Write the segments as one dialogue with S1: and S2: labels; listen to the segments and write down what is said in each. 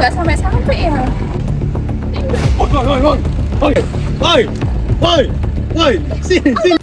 S1: nggak sampai-sampai ya.
S2: Woi, woi, woi, woi, woi, woi, woi, woi, sini, sini.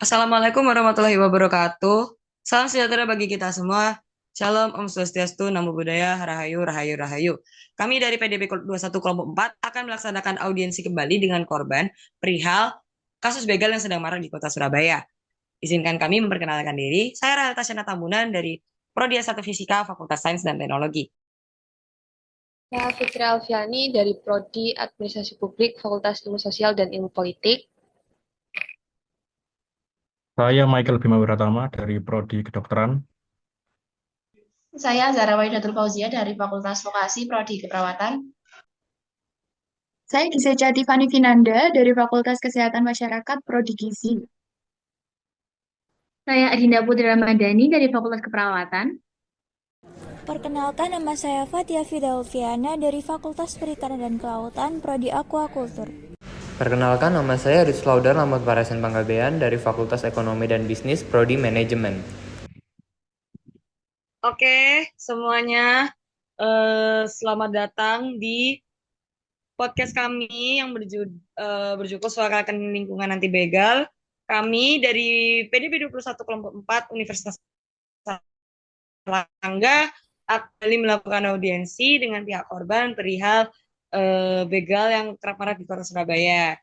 S3: Assalamualaikum warahmatullahi wabarakatuh. Salam sejahtera bagi kita semua. Shalom, Om Swastiastu, Namo Buddhaya, Rahayu, Rahayu, Rahayu. Kami dari PDB 21 kelompok 4 akan melaksanakan audiensi kembali dengan korban perihal kasus begal yang sedang marak di Kota Surabaya. Izinkan kami memperkenalkan diri. Saya Rahel Tasyana Tambunan dari Prodi S1 Fisika, Fakultas Sains dan Teknologi.
S4: Saya Fitri Alfiani dari Prodi Administrasi Publik, Fakultas Ilmu Sosial dan Ilmu Politik.
S5: Saya Michael Bima Wiratama dari Prodi Kedokteran.
S6: Saya Zahra Waidatul Fauzia dari Fakultas Vokasi Prodi Keperawatan.
S7: Saya Giseja Tiffany Finanda dari Fakultas Kesehatan Masyarakat Prodi Gizi.
S8: Saya Adinda Putri Ramadhani dari Fakultas Keperawatan.
S9: Perkenalkan, nama saya Fatia Fidelviana dari Fakultas Perikanan dan Kelautan Prodi Aquacultur.
S10: Perkenalkan, nama saya Rizky Laudar Lampot Parasen Panggabean dari Fakultas Ekonomi dan Bisnis Prodi Manajemen.
S3: Oke, semuanya selamat datang di podcast kami yang berjudul Suarakan Lingkungan Anti Begal. Kami dari PDB 21 kelompok 4 Universitas Erlangga kembali melakukan audiensi dengan pihak korban perihal begal yang kerap marak di Kota Surabaya.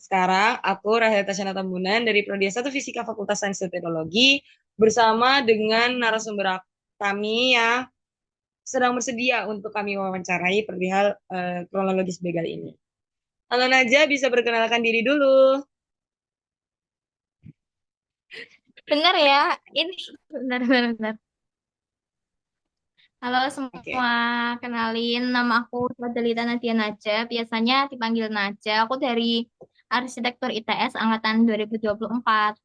S3: Sekarang aku Rahel Tasyana Tambunan dari Prodi S1 Fisika Fakultas Sains dan Teknologi bersama dengan narasumber kami yang sedang bersedia untuk kami wawancarai perihal kronologis begal ini. Halo Najah, bisa perkenalkan diri dulu.
S8: Benar ya? Ini benar. Halo semua, kenalin nama aku Fadlita Nadia Najah, biasanya dipanggil Najah. Aku dari Arsitektur ITS angkatan 2024.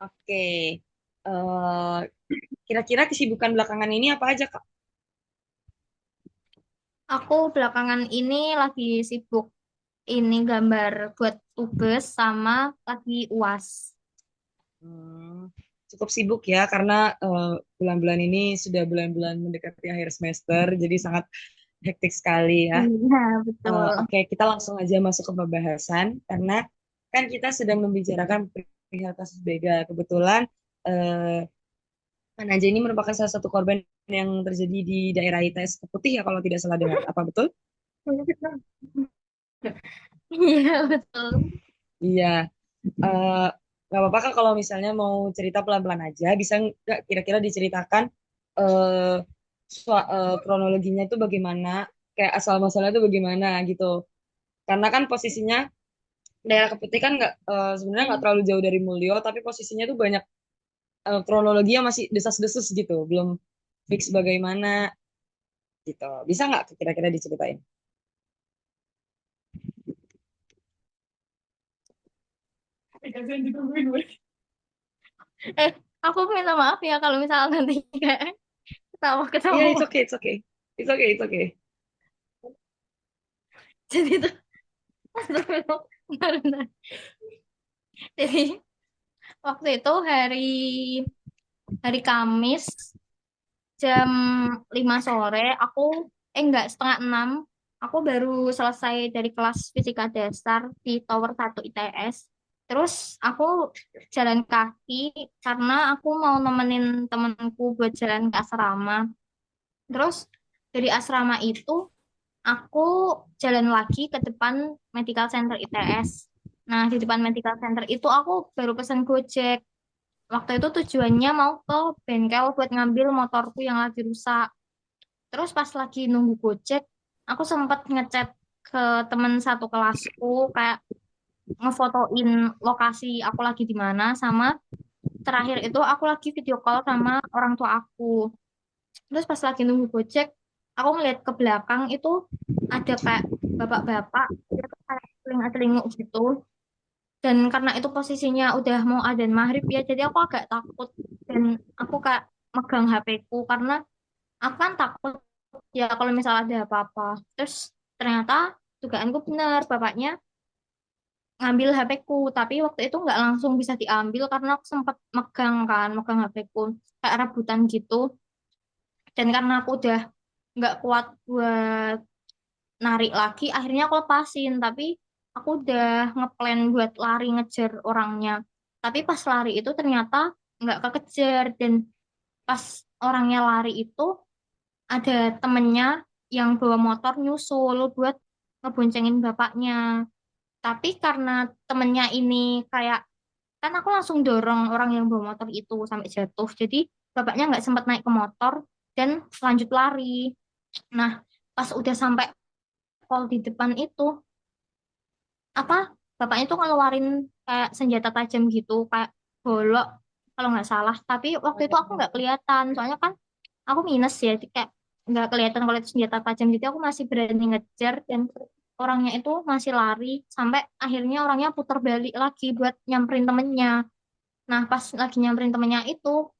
S3: Oke. Kira-kira kesibukan belakangan ini apa aja, Kak?
S8: Aku belakangan ini lagi sibuk ini gambar buat tugas sama lagi UAS.
S3: Cukup sibuk ya, karena bulan-bulan ini sudah bulan-bulan mendekati akhir semester, jadi sangat hektik sekali ya.
S8: Iya, betul.
S3: Oke, kita langsung aja masuk ke pembahasan, karena kan kita sedang membicarakan perihal kasus begal. Kebetulan Najah ini merupakan salah satu korban yang terjadi di daerah ITS Keputih ya, kalau tidak salah dengar. Apa betul?
S8: Iya, betul.
S3: Iya. Nggak apa-apa Kak kalau misalnya mau cerita pelan-pelan aja. Bisa nggak kira-kira diceritakan kronologinya itu bagaimana? Kayak asal masalahnya itu bagaimana gitu. Karena kan posisinya daerah Keputih kan sebenarnya nggak terlalu jauh dari Mulyo, tapi posisinya tuh banyak kronologinya masih desas-desus gitu, belum fix bagaimana gitu. Bisa nggak kira-kira diceritain?
S8: Aku minta maaf ya kalau misalnya nanti kayak ketawa-ketawa.
S3: Iya, it's okay.
S8: Jadi tuh, benar. Jadi waktu itu hari Kamis jam 5 sore enggak, setengah 6 aku baru selesai dari kelas fisika dasar di Tower 1 ITS. Terus aku jalan kaki karena aku mau nemenin temenku buat jalan ke asrama. Terus dari asrama itu aku jalan lagi ke depan Medical Center ITS. Nah, di depan Medical Center itu aku baru pesan Gojek. Waktu itu tujuannya mau ke bengkel buat ngambil motorku yang lagi rusak. Terus pas lagi nunggu Gojek, aku sempat ngechat ke temen satu kelasku, kayak ngefotoin lokasi aku lagi di mana, sama terakhir itu aku lagi video call sama orang tua aku. Terus pas lagi nunggu Gojek, aku ngeliat ke belakang itu ada kayak bapak-bapak, dia tuh kayak telinga-telinguk gitu. Dan karena itu posisinya udah mau adzan maghrib ya, jadi aku agak takut. Dan aku kayak megang HP-ku, karena aku kan takut ya kalau misalnya ada apa-apa. Terus ternyata dugaanku benar, bapaknya ngambil HP-ku, tapi waktu itu nggak langsung bisa diambil karena aku sempat megang HP-ku, kayak rebutan gitu. Dan karena aku udah nggak kuat buat narik lagi, akhirnya aku lepasin. Tapi aku udah ngeplan buat lari ngejar orangnya. Tapi pas lari itu ternyata nggak kekejar, dan pas orangnya lari itu ada temennya yang bawa motor nyusul buat ngeboncengin bapaknya. Tapi karena temennya ini kayak, kan aku langsung dorong orang yang bawa motor itu sampai jatuh. Jadi bapaknya nggak sempat naik ke motor dan lanjut lari. Nah, pas udah sampai pol di depan itu, apa bapaknya tuh ngeluarin kayak senjata tajam gitu, kayak golok kalau nggak salah. Tapi waktu itu aku nggak kelihatan, soalnya kan aku minus ya, jadi kayak nggak kelihatan kalau itu senjata tajam. Jadi aku masih berani ngejar, dan orangnya itu masih lari sampai akhirnya orangnya putar balik lagi buat nyamperin temennya. Nah, pas lagi nyamperin temennya itu,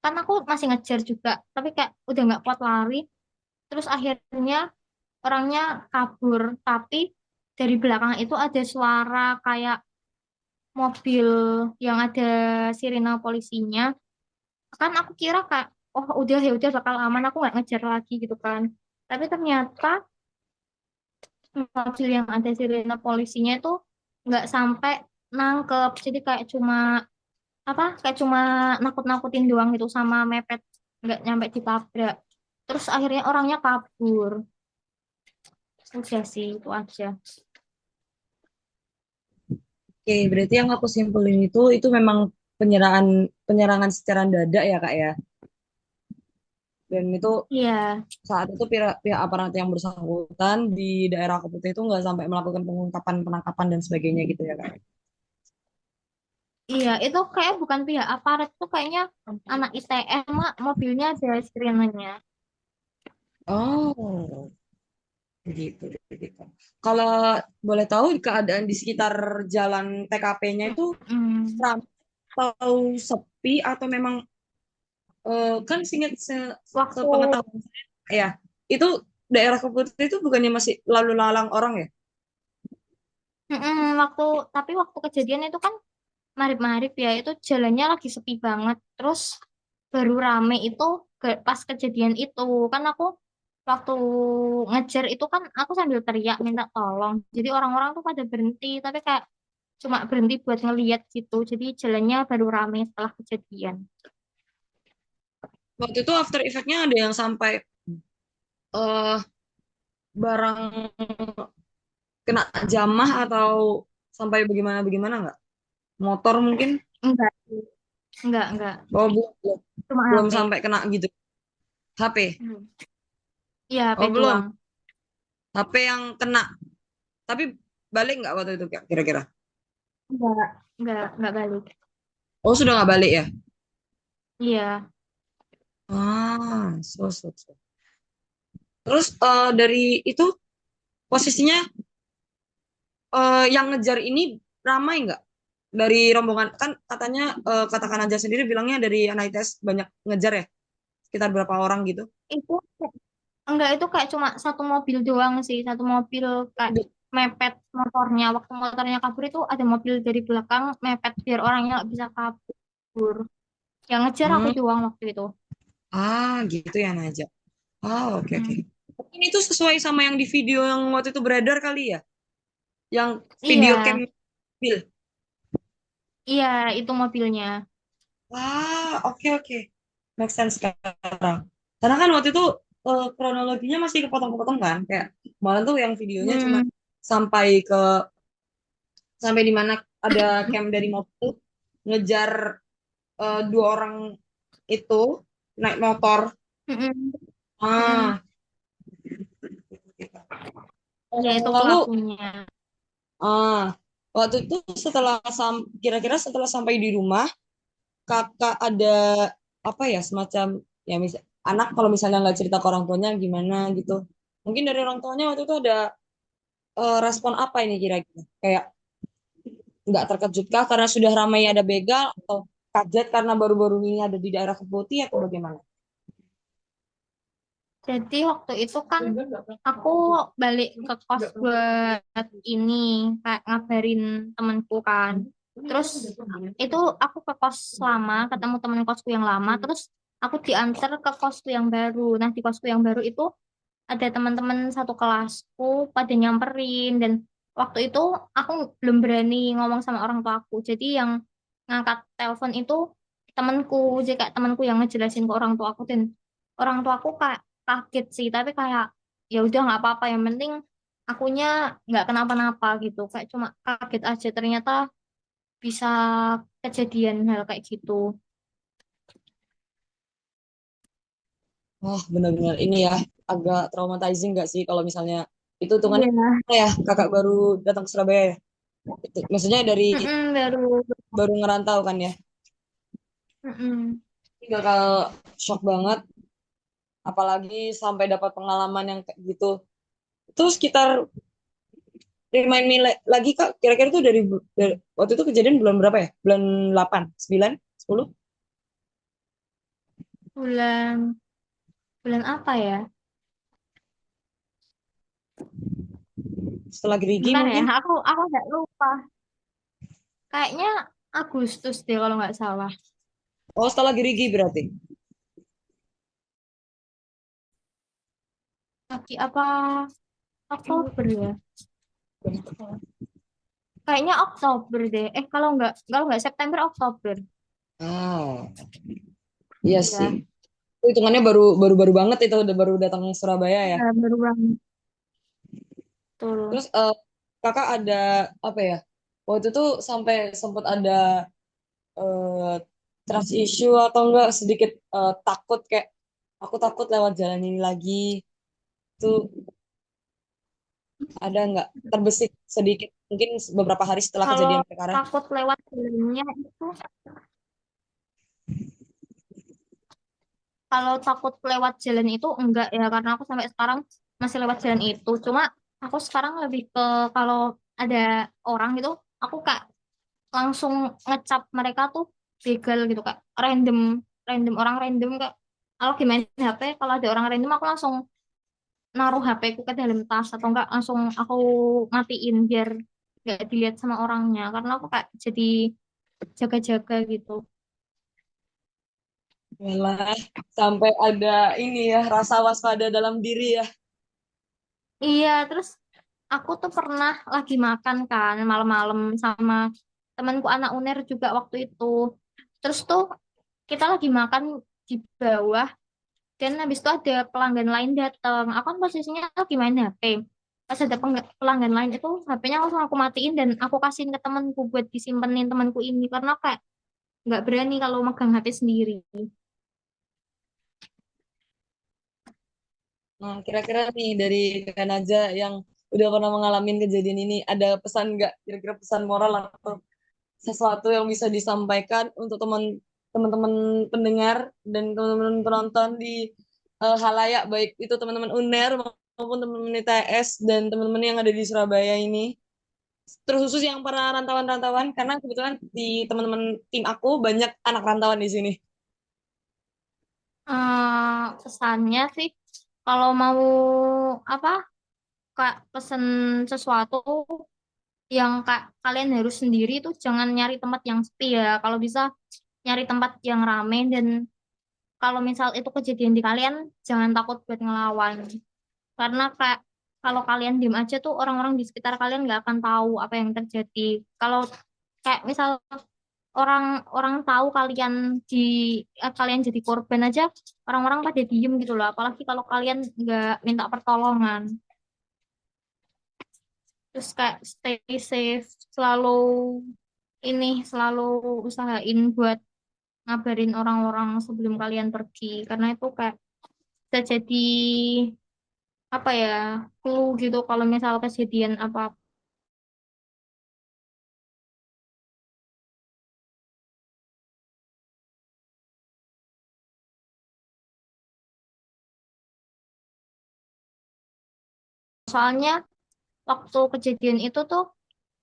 S8: kan aku masih ngejar juga, tapi kayak udah nggak kuat lari. Terus akhirnya orangnya kabur, tapi dari belakang itu ada suara kayak mobil yang ada sirine polisinya. Kan aku kira kayak, oh udah ya udah bakal aman, aku nggak ngejar lagi gitu kan. Tapi ternyata mobil yang ada sirine polisinya itu nggak sampai nangkep, jadi kayak cuma apa, kayak cuma nakut-nakutin doang gitu sama mepet, nggak nyampe ditabrak. Terus akhirnya orangnya kabur. Udah sih itu aja.
S3: Oke, berarti yang aku simpulin itu memang penyerangan penyerangan secara dada ya Kak ya. Dan itu
S8: Iya,
S3: saat itu pihak aparat yang bersangkutan di daerah Keputih itu nggak sampai melakukan pengungkapan, penangkapan dan sebagainya gitu ya Kak.
S8: iya, itu kayak bukan pihak aparat, tuh kayaknya anak ITM, Mak, mobilnya ada sirenenya.
S3: Oh, begitu, begitu. Kalau boleh tahu keadaan di sekitar jalan TKP-nya itu
S8: Hmm.
S3: ramai atau sepi atau memang kan singkat
S8: Waktu
S3: sepengetahuan saya ya, itu daerah Keputih itu bukannya masih lalu lalang orang ya?
S8: waktu tapi waktu kejadian itu kan marip-marip ya, itu jalannya lagi sepi banget. Terus baru rame itu pas kejadian itu. Kan aku waktu ngejar itu kan aku sambil teriak minta tolong. Jadi orang-orang tuh pada berhenti, tapi kayak cuma berhenti buat ngeliat gitu. Jadi jalannya baru rame setelah kejadian.
S3: Waktu itu after effect-nya ada yang sampai eh barang kena jamah atau sampai bagaimana bagaimana nggak? Motor mungkin?
S8: Enggak, enggak.
S3: Oh, belum,
S8: Cuma
S3: belum
S8: HP.
S3: sampai kena gitu. HP.
S8: Hmm. Iya, HP
S3: Oh, belum.
S8: doang.
S3: HP yang kena. Tapi balik nggak waktu itu kira-kira?
S8: Enggak, enggak balik.
S3: Oh, sudah nggak balik ya?
S8: Iya.
S3: Ah, so. Terus dari itu posisinya yang ngejar ini ramai nggak? Dari rombongan kan katanya katakan aja sendiri bilangnya dari anak ITS banyak ngejar ya? Sekitar berapa orang gitu?
S8: Itu enggak, itu kayak cuma satu mobil doang sih, satu mobil kayak mepet motornya. Waktu motornya kabur itu ada mobil dari belakang mepet biar orangnya nggak bisa kabur. Yang ngejar aku
S3: Hmm,
S8: doang waktu itu.
S3: gitu ya Najwa. Oh, oke oke.
S8: Hmm.
S3: Mungkin itu sesuai sama yang di video yang waktu itu beredar kali ya? Yang video cam
S8: Iya,
S3: mobil.
S8: iya itu mobilnya.
S3: Oke oke. Make sense sekarang. Karena kan waktu itu kronologinya masih kepotong-kepotong kan, kayak kemarin tuh yang videonya cuma
S8: Hmm.
S3: sampai ke sampai di mana ada cam dari mobil ngejar dua orang itu naik motor.
S8: Mm-mm. Mm-mm.
S3: Ah,
S8: Iya itu
S3: lalu
S8: pelakunya.
S3: ah waktu itu kira-kira setelah sampai di rumah kakak ada apa ya semacam ya anak kalau misalnya nggak cerita ke orang tuanya gimana gitu. Mungkin dari orang tuanya waktu itu ada respon apa ini kira-kira? Kayak nggak terkejut kah karena sudah ramai ada begal atau kaget karena baru-baru ini ada di daerah Keputih atau bagaimana?
S8: Jadi waktu itu kan aku balik ke kos buat ini kayak ngabarin temanku kan. Terus itu aku ke kos lama, ketemu temen kosku yang lama, terus aku diantar ke kosku yang baru. Nah, di kosku yang baru itu ada teman-teman satu kelasku pada nyamperin dan waktu itu aku belum berani ngomong sama orang tua aku. Jadi yang ngangkat telepon itu temanku, jadi kayak temanku yang ngejelasin ke orang tua aku dan orang tua aku kayak kaget sih, tapi kayak ya udah nggak apa-apa, yang penting akunya nggak kenapa-napa gitu. Kayak cuma kaget aja ternyata bisa kejadian hal kayak gitu.
S3: Wah, benar-benar ini ya agak traumatizing nggak sih kalau misalnya itu hitungannya
S8: Iya.
S3: ya kakak baru datang ke Surabaya ya? Maksudnya dari
S8: Baru.
S3: baru ngerantau kan ya?
S8: Mm-mm.
S3: Ini bakal shock banget, apalagi sampai dapat pengalaman yang kayak gitu. Itu sekitar remind me lagi kak, kira-kira tuh dari waktu itu kejadian bulan berapa ya? Bulan 8, 9, 10?
S8: Bulan bulan apa ya?
S3: Setelah Gerigi
S8: Bentar ya,
S3: mungkin?
S8: aku nggak lupa. Kayaknya Agustus deh kalau nggak salah.
S3: Oh, setelah Gerigi berarti.
S8: Lagi apa? Oktober ya? Kayaknya Oktober deh. Kalau nggak September, Oktober.
S3: Ah, iya sih.
S8: Ya,
S3: Itu hitungannya baru banget itu udah baru datang ke Surabaya ya.
S8: ya baru banget tuh.
S3: Terus kakak ada apa ya? Waktu itu sampai sempat ada eh, trust issue atau enggak sedikit takut kayak aku takut lewat jalan ini lagi. Itu ada nggak terbesit sedikit mungkin beberapa hari setelah
S8: Kalau
S3: kejadian perkara?
S8: takut lewat jalannya itu, kalau takut lewat jalan itu enggak ya, karena aku sampai sekarang masih lewat jalan itu. Cuma aku sekarang lebih ke kalau ada orang gitu, aku kayak langsung ngecap mereka tuh begal gitu, kak random random orang random, kayak kalau gimana HP kalau ada orang random aku langsung naruh HP ku ke dalam tas atau enggak langsung aku matiin biar nggak dilihat sama orangnya, karena aku kayak jadi jaga-jaga gitu.
S3: Malah sampai ada ini ya rasa waspada dalam diri ya.
S8: Iya, terus aku tuh pernah lagi makan kan malam-malam sama temanku anak UNER juga waktu itu. Terus tuh kita lagi makan di bawah dan habis itu ada pelanggan lain datang. Aku kan posisinya lagi main HP. Pas ada pelanggan lain itu HP-nya langsung aku matiin dan aku kasihin ke temanku buat disimpenin temanku ini, karena kayak nggak berani kalau megang HP sendiri.
S3: Nah, kira-kira nih dari Kak Naja yang udah pernah mengalami kejadian ini, ada pesan nggak? Kira-kira pesan moral atau sesuatu yang bisa disampaikan untuk teman-teman pendengar dan teman-teman penonton di halayak, baik itu teman-teman UNER maupun teman-teman ITS dan teman-teman yang ada di Surabaya ini. Terkhusus yang para rantauan-rantauan, karena kebetulan di teman-teman tim aku banyak anak rantauan di sini.
S8: Pesannya sih kalau mau apa, kak pesen sesuatu yang kak kalian harus sendiri tuh jangan nyari tempat yang sepi ya. Kalau bisa nyari tempat yang rame, dan kalau misal itu kejadian di kalian jangan takut buat ngelawan. Karena kayak kalau kalian diem aja tuh orang-orang di sekitar kalian nggak akan tahu apa yang terjadi. Kalau kayak misal orang-orang tahu kalian jadi korban aja, orang-orang pada diem gitu loh. Apalagi kalau kalian nggak minta pertolongan. Terus kayak stay safe, selalu usahain buat ngabarin orang-orang sebelum kalian pergi, karena itu kayak bisa jadi apa ya, clue gitu kalau misal kejadian apa. Soalnya waktu kejadian itu tuh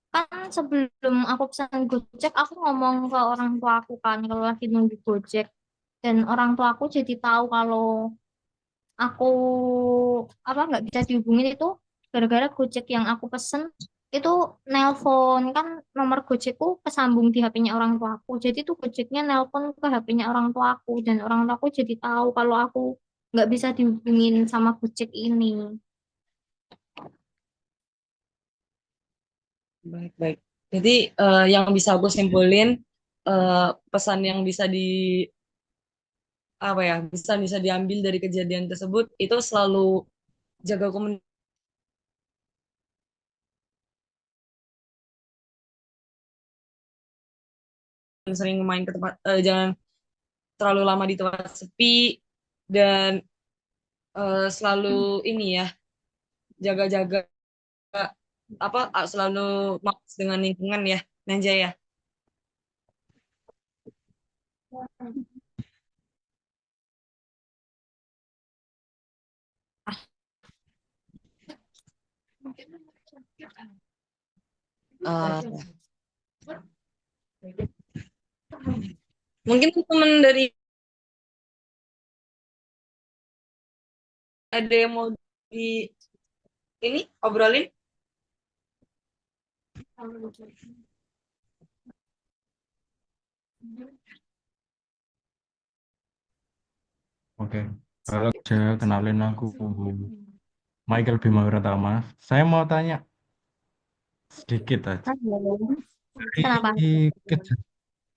S8: kan sebelum aku pesan Gojek aku ngomong ke orang tua aku kan kalau lagi nunggu Gojek, dan orang tua aku jadi tahu kalau aku apa nggak bisa dihubungin itu gara-gara Gojek yang aku pesen itu nelpon kan nomor Gojekku kesambung di HP-nya orang tua aku. Jadi tuh Gojeknya nelpon ke HP-nya orang tua aku dan orang tua aku jadi tahu kalau aku nggak bisa dihubungin sama Gojek ini.
S3: Baik, baik. Jadi yang bisa aku simpulin pesan yang bisa di apa ya bisa bisa diambil dari kejadian tersebut itu selalu jaga komunikasi, sering main ke tempat jangan terlalu lama di tempat sepi dan selalu ini ya jaga-jaga apa selalu mawas dengan lingkungan ya Nanja ya. Eh, mungkin teman dari ada yang mau di ini obrolin.
S5: Oke, kalau saya kenalin aku Michael Bima Wiratama. Saya mau tanya sedikit aja.
S8: Kenapa?
S5: Keja-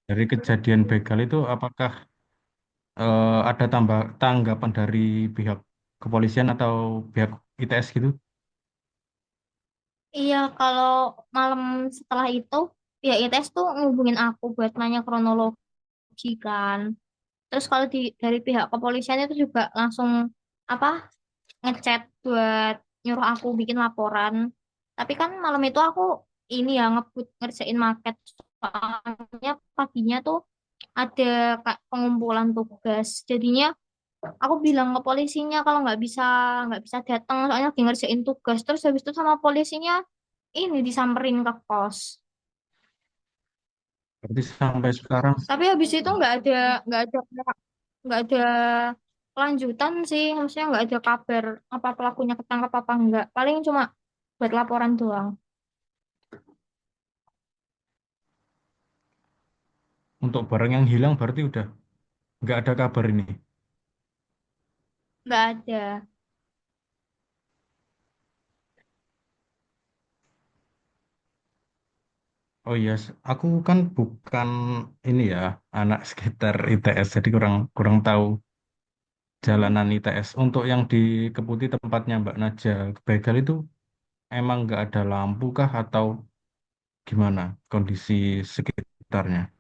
S5: Dari kejadian begal itu, apakah ada tanggapan dari pihak kepolisian atau pihak ITS gitu?
S8: Iya, kalau malam setelah itu, ya ITS tuh ngubungin aku buat nanya kronologi kan. Terus kalau dari pihak kepolisian itu juga langsung apa ngechat buat nyuruh aku bikin laporan. Tapi kan malam itu aku ini ya ngebut ngerjain market. Soalnya paginya tuh ada pengumpulan tugas. Jadinya aku bilang ke polisinya kalau nggak bisa datang soalnya lagi ngerjain tugas. Terus habis itu sama polisinya ini disamperin ke kos.
S5: Berarti sampai sekarang,
S8: Tapi habis itu nggak ada kelanjutan sih. Maksudnya nggak ada kabar apa pelakunya ketangkap apa enggak. Paling cuma buat laporan doang.
S5: untuk barang yang hilang berarti udah nggak ada kabar ini.
S8: Nggak ada.
S5: Oh iya, aku kan bukan ini ya anak sekitar ITS, jadi kurang kurang tahu jalanan ITS. Untuk yang di Keputi tempatnya Mbak Naja begal itu emang nggak ada lampu kah atau gimana kondisi sekitarnya?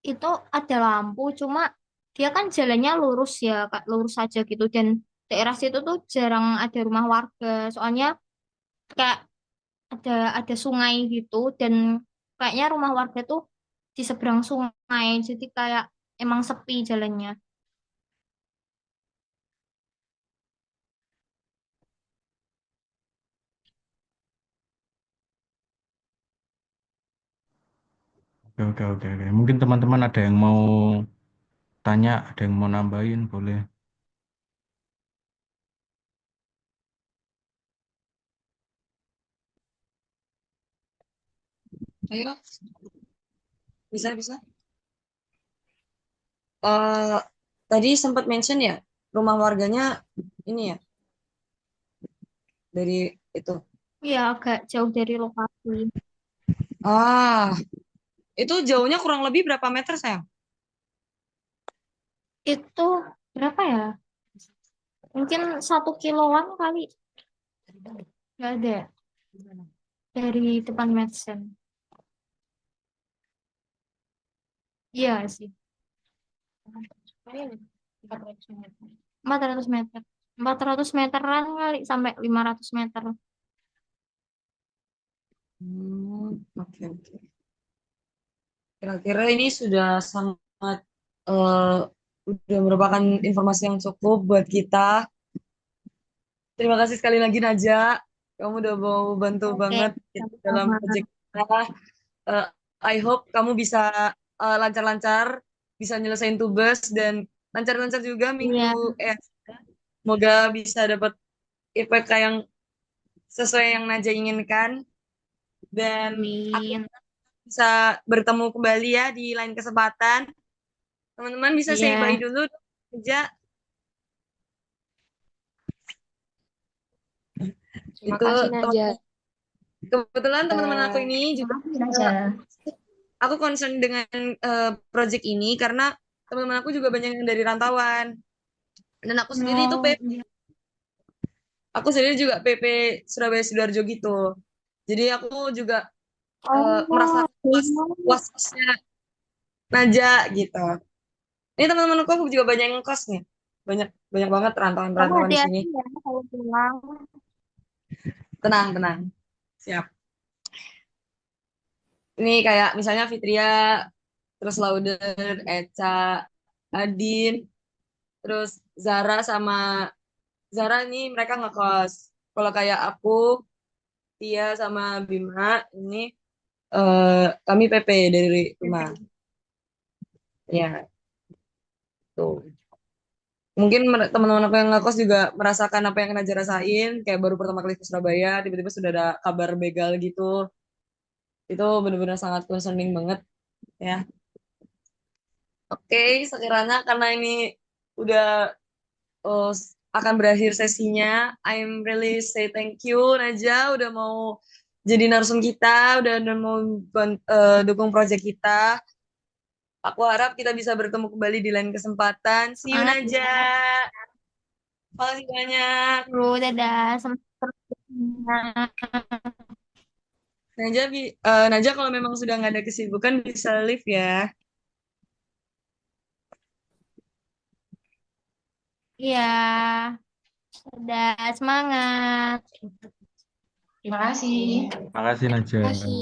S8: Itu ada lampu, cuma dia kan jalannya lurus ya, Kak, lurus saja gitu. Dan daerah situ tuh jarang ada rumah warga. Soalnya kayak ada ada sungai gitu dan kayaknya rumah warga tuh di seberang sungai. Jadi kayak emang sepi jalannya.
S5: Oke, oke, oke, oke. Mungkin teman-teman ada yang mau tanya, ada yang mau nambahin, boleh.
S3: Ayo, bisa bisa. Eh tadi sempat mention ya rumah warganya ini ya dari itu.
S8: Iya, agak jauh dari lokasi.
S3: Ah, itu jauhnya kurang lebih berapa meter sayang?
S8: Itu berapa ya? Mungkin 1 kiloan kali. Nggak ada dari depan Medsen. Iya sih. 400 meter. 400 meteran kali sampai 500 meter.
S3: Oke oke. Kira-kira ini sudah sangat eh udah merupakan informasi yang cukup buat kita. Terima kasih sekali lagi Naja, kamu udah mau bantu
S8: Oke,
S3: banget dalam
S8: sama-sama.
S3: proyek kita. I hope kamu bisa lancar-lancar, bisa nyelesain tugas dan lancar-lancar juga
S8: Iya.
S3: minggu semoga bisa dapat IPK yang sesuai yang Najwa inginkan dan aku
S8: Amin.
S3: bisa bertemu kembali ya di lain kesempatan. Teman-teman bisa say bye
S8: Iya.
S3: dulu aja.
S4: Terima
S3: Itu
S4: kasih Najwa.
S3: kebetulan teman-teman aku ini juga
S6: Terima kasih, Najwa.
S3: aku concern dengan project ini karena teman-teman aku juga banyak yang dari rantauan dan aku sendiri itu
S8: Oh,
S3: aku sendiri juga PP Surabaya Sidoarjo gitu. Jadi aku juga merasa was-wasnya Naja gitu. Ini teman-teman aku juga banyak yang ngekos nih. Banyak banyak banget
S8: kamu
S3: rantauan-rantauan di sini.
S8: hati-hati ya kalau pulang.
S3: Tenang, tenang. Siap. Ini kayak misalnya Fitria, terus Lauder, Eca, Adin, terus Zara sama Zara nih mereka ngekos. Kalau kayak aku, Tia sama Bima ini kami PP dari rumah. Ya, tuh. Mungkin teman-teman aku yang ngekos juga merasakan apa yang Najwa rasain, kayak baru pertama kali ke Surabaya, tiba-tiba sudah ada kabar begal gitu. Itu benar-benar sangat concerning banget ya. Oke, sekiranya karena ini udah uh, akan berakhir sesinya, I'm really say thank you Najwa udah mau jadi narsum kita, udah mau dukung project kita. Aku harap kita bisa bertemu kembali di lain kesempatan. See you
S8: Semangat
S3: Najwa.
S8: ya.
S3: Makasih banyak.
S8: Dadah. Semangat terus.
S3: Najwa, Najwa kalau memang sudah nggak ada kesibukan bisa live ya.
S8: Iya. Dadah. Semangat.
S6: Terima kasih.
S5: Makasih Najwa.
S4: Terima kasih.